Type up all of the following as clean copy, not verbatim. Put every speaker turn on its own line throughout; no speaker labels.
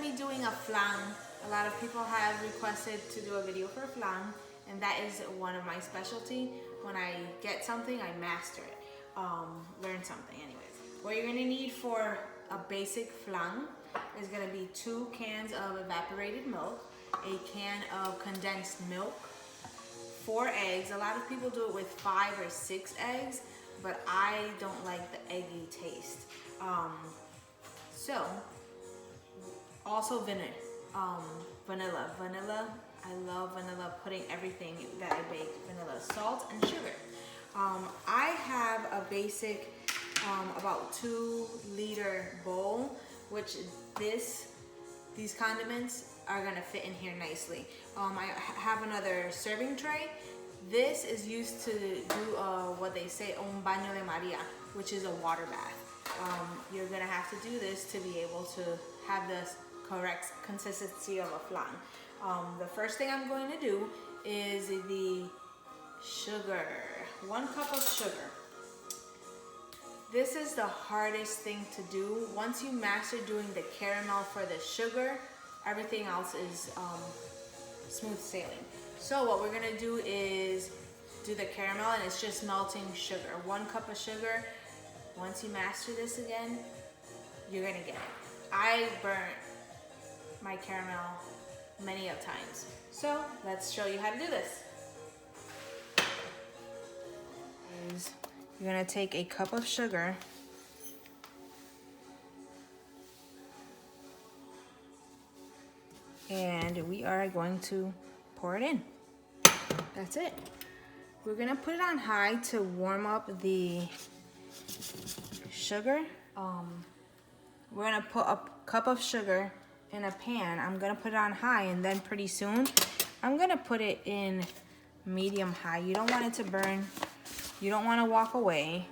be doing a flan. A lot of people have requested to do a video for flan, and that is one of my specialty. When I get something, I master it. Learn something anyways. What you're gonna need for a basic flan is gonna be 2 cans of evaporated milk, a can of condensed milk, 4 eggs. A lot of people do it with 5 or 6 eggs, but I don't like the eggy taste. So, also vanilla. I love vanilla, putting everything that I bake, vanilla, salt and sugar. I have a basic about 2-liter bowl, which these condiments are gonna fit in here nicely. I have another serving tray. This is used to do what they say, un baño de Maria, which is a water bath. You're gonna have to do this to be able to have the correct consistency of a flan. The first thing I'm going to do is the sugar. 1 cup of sugar. This is the hardest thing to do. Once you master doing the caramel for the sugar, everything else is smooth sailing. So what we're gonna do is do the caramel, and it's just melting sugar. 1 cup of sugar. Once you master this again, you're gonna get it. I burnt my caramel many of times. So let's show you how to do this. You're gonna take a cup of sugar and we are going to pour it in. That's it. We're gonna put it on high to warm up the sugar. We're gonna put a cup of sugar in a pan. I'm gonna put it on high, and then pretty soon I'm gonna put it in medium high. You don't want it to burn. You don't want to walk away.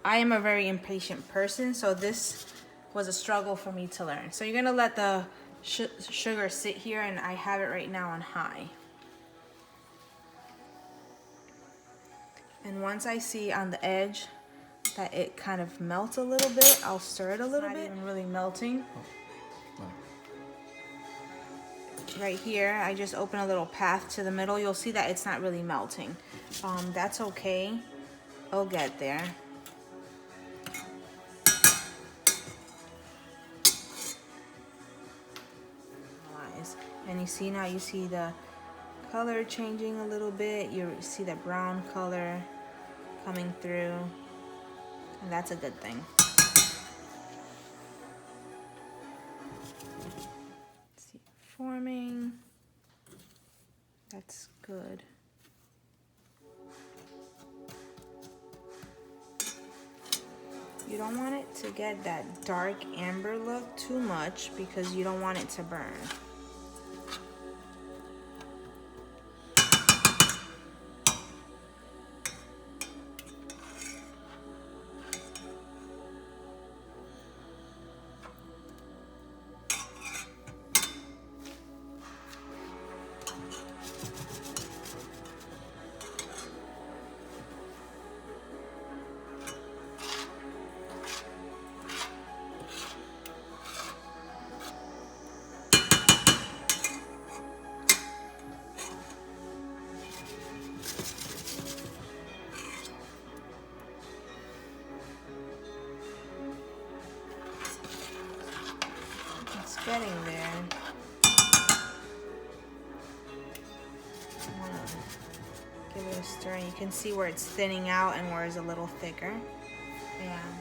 I am a very impatient person, so this was a struggle for me to learn. So you're gonna let the sugar sit here, and I have it right now on high. And once I see on the edge that it kind of melts a little bit, I'll stir it a little bit. It's not even really melting. Right here, I just open a little path to the middle. You'll see that it's not really melting. That's okay. It'll get there. And you see now, you see the color changing a little bit. You see the brown color coming through, and that's a good thing. See it forming. That's good. You don't want it to get that dark amber look too much because you don't want it to burn. Getting there. Give it a stir, and you can see where it's thinning out and where it's a little thicker. And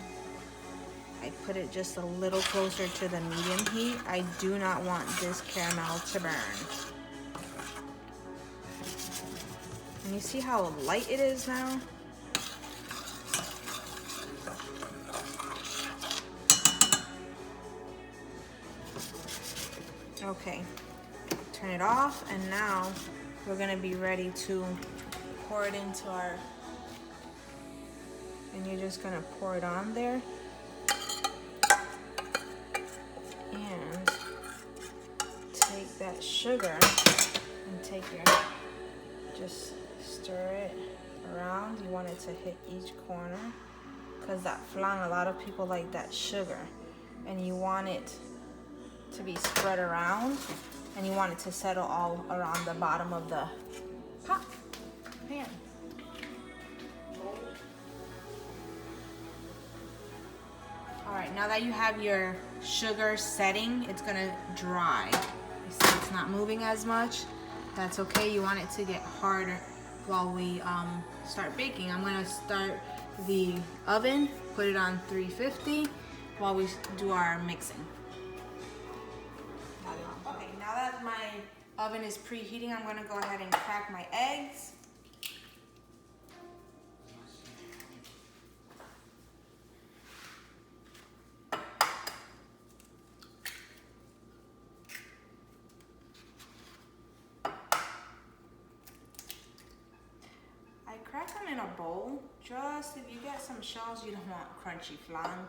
I put it just a little closer to the medium heat. I do not want this caramel to burn. And you see how light it is now? Okay, turn it off, and now we're gonna be ready to pour it into our, and you're just gonna pour it on there, and take that sugar and take your, just stir it around. You want it to hit each corner, because that flan, a lot of people like that sugar, and you want it to be spread around, and you want it to settle all around the bottom of the pan. All right, now that you have your sugar setting, it's gonna dry. You see it's not moving as much. That's okay, you want it to get harder while we start baking. I'm gonna start the oven, put it on 350 while we do our mixing. Okay, now that my oven is preheating, I'm gonna go ahead and crack my eggs. Crack them in a bowl. Just if you get some shells, you don't want crunchy flan.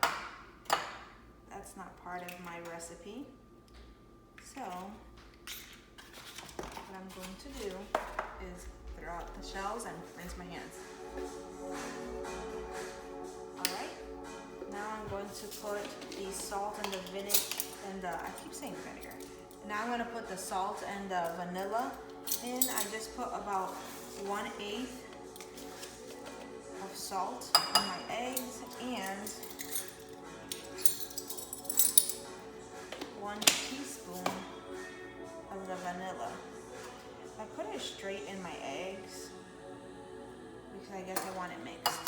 That's not part of my recipe. So what I'm going to do is throw out the shells and rinse my hands. All right. Now I'm going to put the salt and the vinegar and the, I keep saying vinegar. Now I'm going to put the salt and the vanilla in. I just put about 1/8 of salt on my eggs and 1 teaspoon of the vanilla. I put it straight in my eggs because I guess I want it mixed.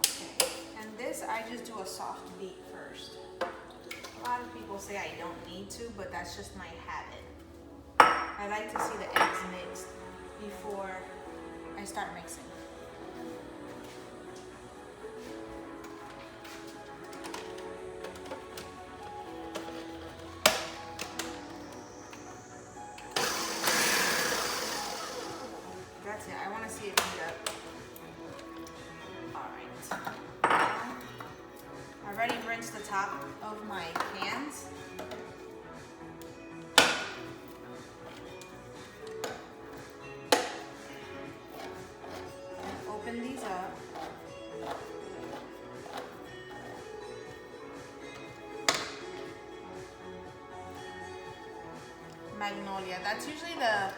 Okay, and this I just do a soft beat first. A lot of people say I don't need to, but that's just my habit. I like to see the eggs mixed before I start mixing. That's it. I want to see it heat up. All right. I already rinsed the top of my pans. Open these up. Magnolia. That's usually the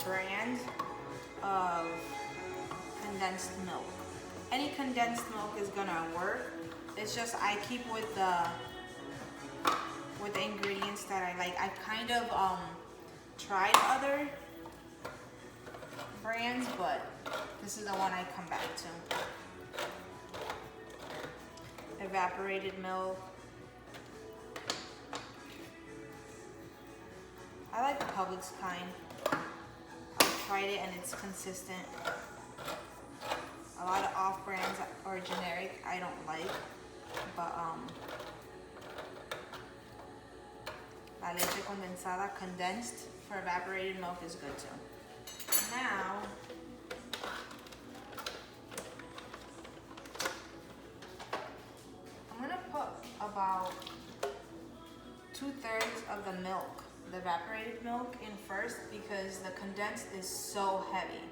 brand of condensed milk. Any condensed milk is gonna work. It's just I keep with the ingredients that I like. I kind of tried other brands, but this is the one I come back to. Evaporated milk. I like the Publix kind. I've tried it and it's consistent. A lot of off brands or generic I don't like, but la leche condensada condensed for evaporated milk is good too. Now I'm gonna put about 2/3 of the milk, the evaporated milk, in first because the condensed is so heavy.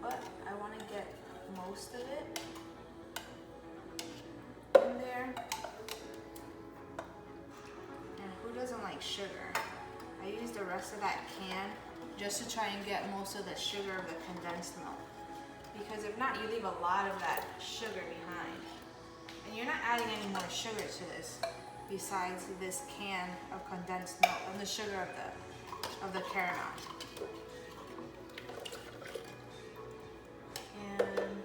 But I want to get most of it in there. And who doesn't like sugar? I use the rest of that can just to try and get most of the sugar of the condensed milk. Because if not, you leave a lot of that sugar behind. And you're not adding any more sugar to this besides this can of condensed milk and the sugar of the caramel. And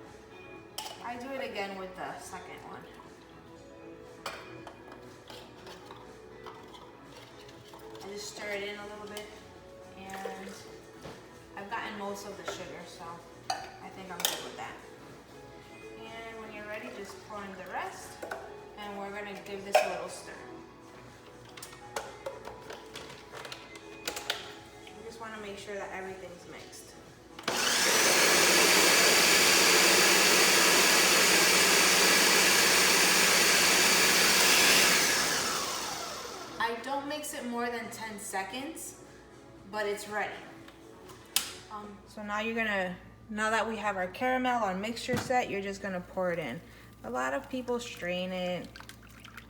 I do it again with the second one. I just stir it in a little bit, and I've gotten most of the sugar, so I think I'm good with that. And when you're ready, just pour in the rest, and we're gonna give this a little stir. I just wanna make sure that everything's mixed. I don't mix it more than 10 seconds, but it's ready. So now you're gonna Now that we have our caramel, our mixture set, you're just gonna pour it in. A lot of people strain it.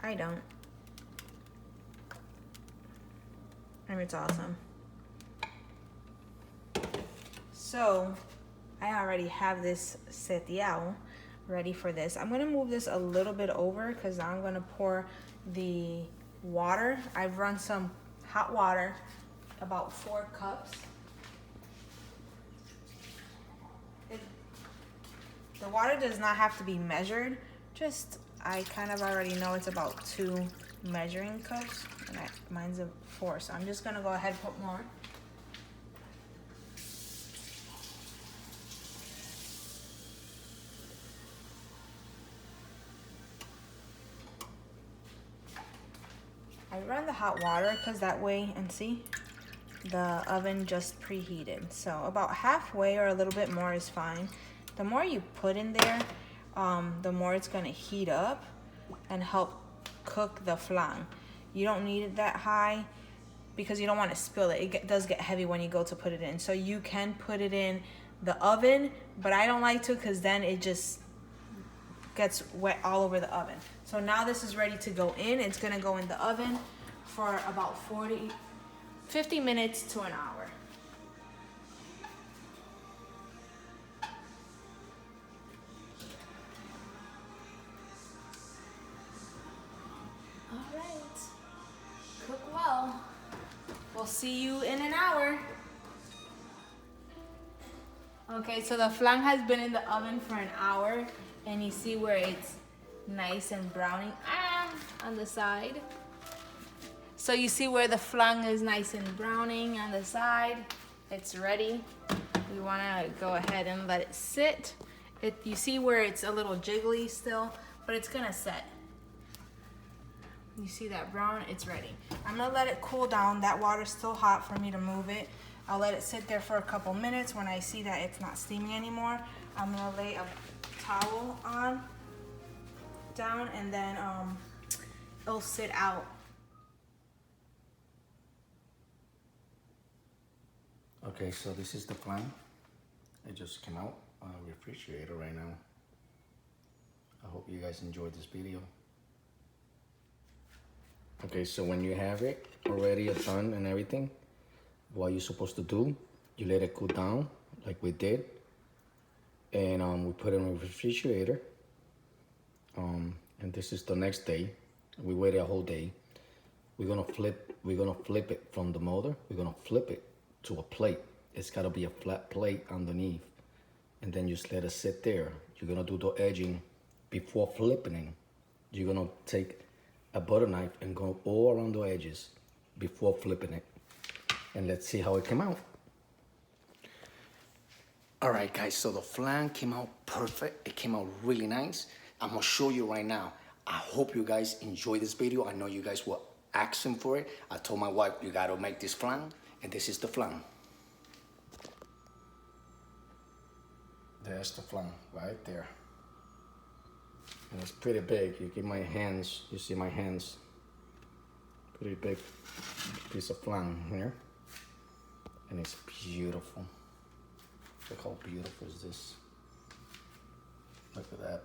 I don't. And it's awesome. So, I already have this seteado ready for this. I'm gonna move this a little bit over because I'm gonna pour the water. I've run some hot water, about 4 cups. The water does not have to be measured. Just, I kind of already know it's about 2 measuring cups. And mine's a 4, so I'm just gonna go ahead and put more. I run the hot water because that way, and see, the oven just preheated. So about halfway or a little bit more is fine. The more you put in there, the more it's gonna heat up and help cook the flan. You don't need it that high because you don't want to spill it. It does get heavy when you go to put it in. So you can put it in the oven, but I don't like to because then it just gets wet all over the oven. So now this is ready to go in. It's gonna go in the oven for about 50 minutes to an hour. All right, cook well. We'll see you in an hour. Okay, so the flan has been in the oven for an hour, and you see where it's nice and browning on the side. So you see where the flan is nice and browning on the side. It's ready. We wanna go ahead and let it sit. You see where it's a little jiggly still, but it's gonna set. You see that brown? It's ready. I'm gonna let it cool down. That water's still hot for me to move it. I'll let it sit there for a couple minutes. When I see that it's not steaming anymore, I'm gonna lay a towel down, and then it'll sit out.
Okay, so this is the flan. It just came out of the refrigerator right now. I hope you guys enjoyed this video. Okay, so when you have it already done and everything, what you're supposed to do, you let it cool down like we did, and we put it in the refrigerator. And this is the next day. We waited a whole day. We're gonna flip it from the molder. We're gonna flip it to a plate. It's gotta be a flat plate underneath, and then you just let it sit there. You're gonna do the edging before flipping it. You're gonna take a butter knife and go all around the edges before flipping it. And let's see how it came out. All right, guys, so the flan came out perfect. It came out really nice. I'm gonna show you right now. I hope you guys enjoy this video. I know you guys were asking for it. I told my wife, you gotta make this flan, and this is the flan. There's the flan right there. And it's pretty big. You get my hands, you see my hands. Pretty big piece of flan here. And it's beautiful. Look how beautiful is this. Look at that.